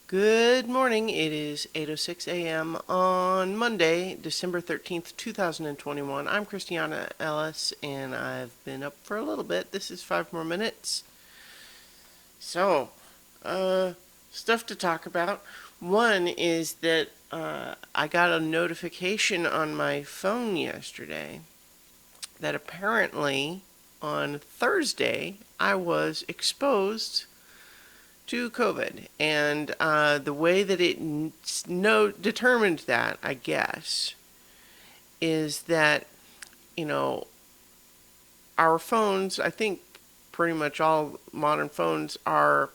Good morning. It is 8:06 a.m. on Monday, December 13th, 2021. I'm Christiana Ellis, and I've been up for a little bit. This is 5 more minutes. So, stuff to talk about. One is that I got a notification on my phone yesterday that apparently on Thursday I was exposed to COVID, and the way that it determined that, I guess, is that you know our phones. I think pretty much all modern phones are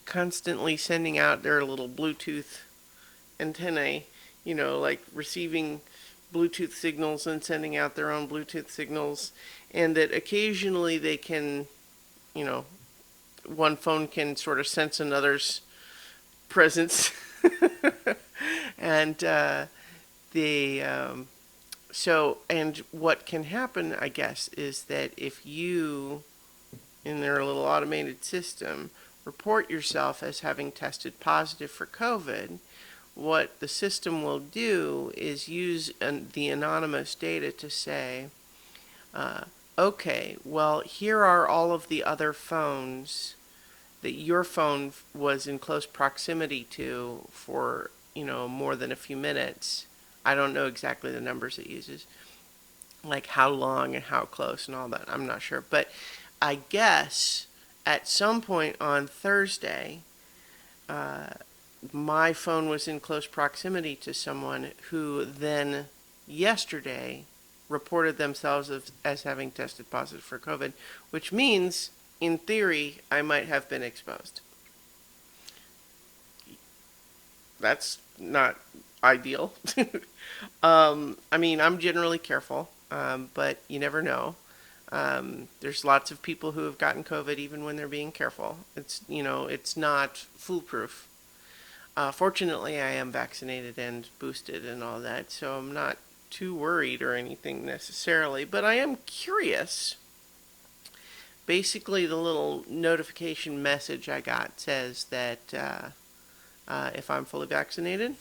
constantly sending out their little Bluetooth antennae. Like receiving Bluetooth signals and sending out their own Bluetooth signals, and that occasionally they can, you know, one phone can sort of sense another's presence. and the so and what can happen, I guess, is that if you, in their little automated system, report yourself as having tested positive for COVID, what the system will do is use the anonymous data to say, okay, well, here are all of the other phones that your phone was in close proximity to for, more than a few minutes. I don't know exactly the numbers it uses, like how long and how close and all that. I'm not sure. But I guess at some point on Thursday, my phone was in close proximity to someone who then yesterday reported themselves as having tested positive for COVID, which means, in theory, I might have been exposed. That's not ideal. I'm generally careful, but you never know. There's lots of people who have gotten COVID even when they're being careful. It's not foolproof. Fortunately, I am vaccinated and boosted and all that, so I'm not too worried or anything necessarily, but I am curious. Basically, the little notification message I got says that if I'm fully vaccinated,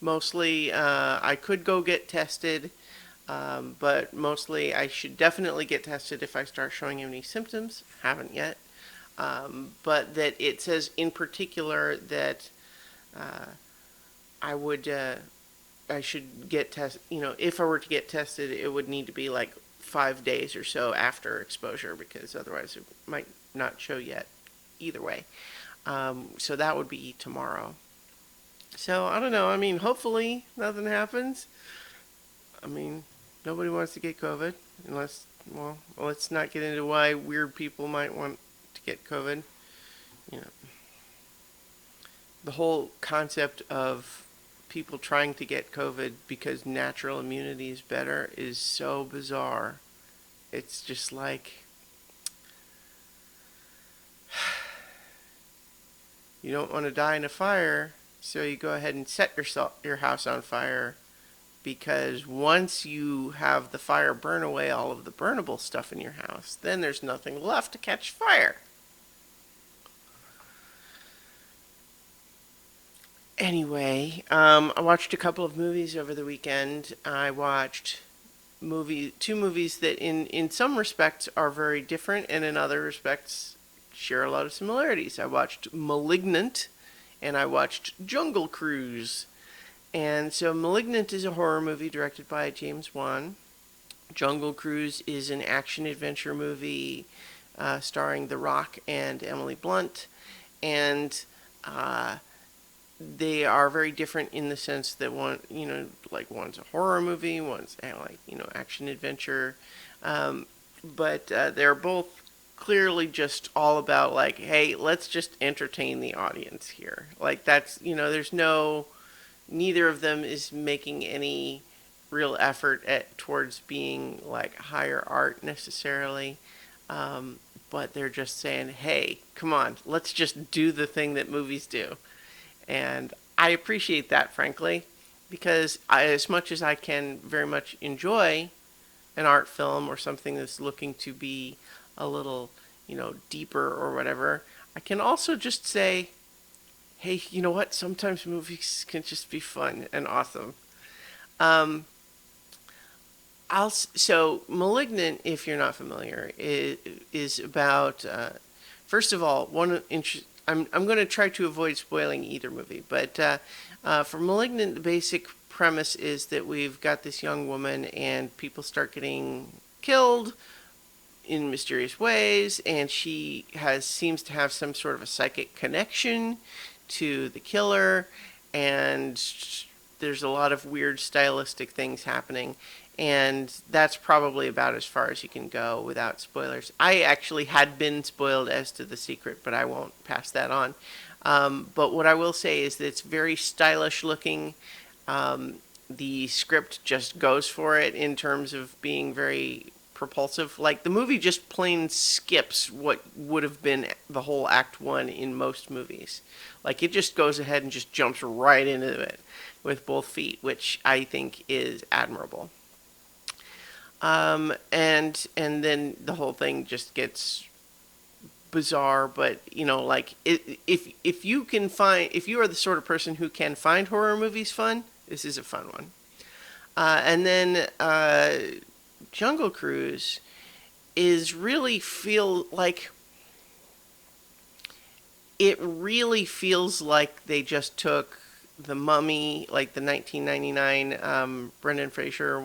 mostly I could go get tested, but mostly I should definitely get tested if I start showing any symptoms. Haven't yet. But that it says in particular that I would, I should get tested. If I were to get tested, it would need to be like 5 days or so after exposure, because otherwise it might not show yet either way. So that would be tomorrow. So I don't know. Hopefully nothing happens. I mean, Nobody wants to get COVID unless, well, let's not get into why weird people might want to get COVID. You know, the whole concept of people trying to get COVID because natural immunity is better is so bizarre. It's just like, you don't want to die in a fire, so you go ahead and set your house on fire, because once you have the fire burn away all of the burnable stuff in your house, then there's nothing left to catch fire. Anyway, I watched a couple of movies over the weekend. I watched two movies that in some respects are very different, and in other respects share a lot of similarities. I watched Malignant, and I watched Jungle Cruise. And so Malignant is a horror movie directed by James Wan. Jungle Cruise is an action-adventure movie starring The Rock and Emily Blunt. And they are very different in the sense that one's a horror movie, one's action-adventure. But they're both clearly just all about like, hey, let's just entertain the audience here. Like that's, neither of them is making any real effort towards being like higher art necessarily. But they're just saying, hey, come on, let's just do the thing that movies do. And I appreciate that, frankly, because as much as I can very much enjoy an art film or something that's looking to be a little, deeper or whatever, I can also just say, hey, you know what? Sometimes movies can just be fun and awesome. Um, so Malignant, if you're not familiar, is about first of all I'm going to try to avoid spoiling either movie, but for Malignant, the basic premise is that we've got this young woman and people start getting killed in mysterious ways, and she has seems to have some sort of a psychic connection to the killer, and there's a lot of weird stylistic things happening, and that's probably about as far as you can go without spoilers. I actually had been spoiled as to the secret, but I won't pass that on. But what I will say is that it's very stylish looking. The script just goes for it in terms of being very propulsive. Like, the movie just plain skips what would have been the whole Act 1 in most movies. Like, it just goes ahead and just jumps right into it with both feet, which I think is admirable. And then the whole thing just gets bizarre, but like, if you can find, if you are the sort of person who can find horror movies fun, this is a fun one. And then Jungle Cruise is really feel like, it really feels like they just took The Mummy, like the 1999 Brendan Fraser,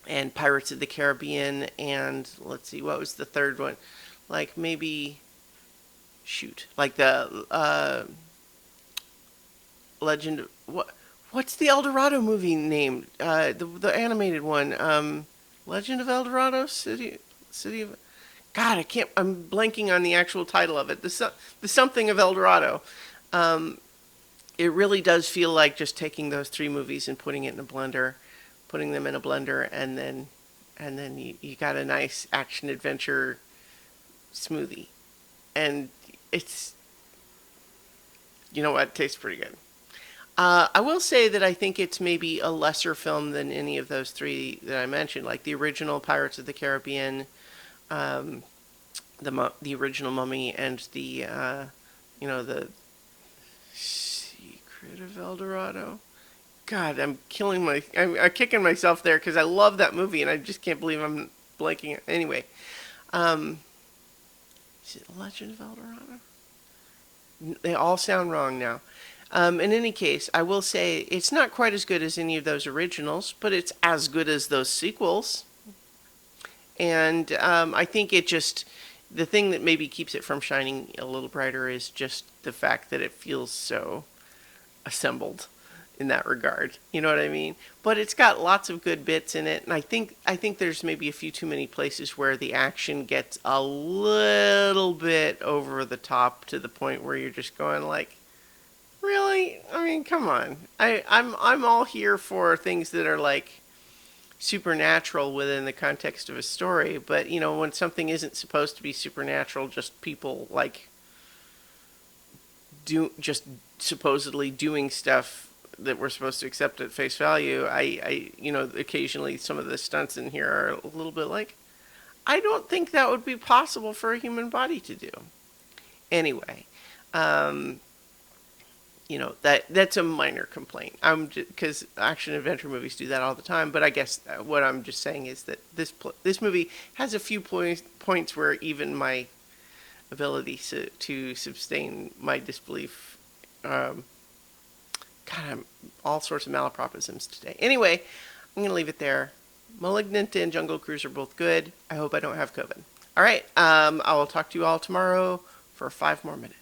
and Pirates of the Caribbean, and let's see, what was the third one? Like, maybe, shoot, like the Legend of, what's the El Dorado movie named? The animated one. Legend of El Dorado, City of. God, I can't. I'm blanking on the actual title of it. The something of El Dorado. It really does feel like just taking those three movies and putting them in a blender, and then you got a nice action adventure smoothie, and it's, you know what, it tastes pretty good. I will say that I think it's maybe a lesser film than any of those three that I mentioned, like the original Pirates of the Caribbean, the original Mummy, and the Secret of El Dorado. God, I'm kicking myself there because I love that movie and I just can't believe I'm blanking. Anyway, is it Legend of El Dorado? They all sound wrong now. In any case, I will say it's not quite as good as any of those originals, but it's as good as those sequels. And I think the thing that maybe keeps it from shining a little brighter is just the fact that it feels so assembled in that regard. You know what I mean? But it's got lots of good bits in it, and I think there's maybe a few too many places where the action gets a little bit over the top to the point where you're just going like, really? I mean, come on. I'm all here for things that are like supernatural within the context of a story, but when something isn't supposed to be supernatural, just people like just supposedly doing stuff that we're supposed to accept at face value, I occasionally some of the stunts in here are a little bit like, I don't think that would be possible for a human body to do. Anyway, that's a minor complaint. Because action adventure movies do that all the time. But I guess what I'm just saying is that this movie has a few points where even my ability to sustain my disbelief. God, I'm all sorts of malapropisms today. Anyway, I'm going to leave it there. Malignant and Jungle Cruise are both good. I hope I don't have COVID. All right, I will talk to you all tomorrow for 5 more minutes.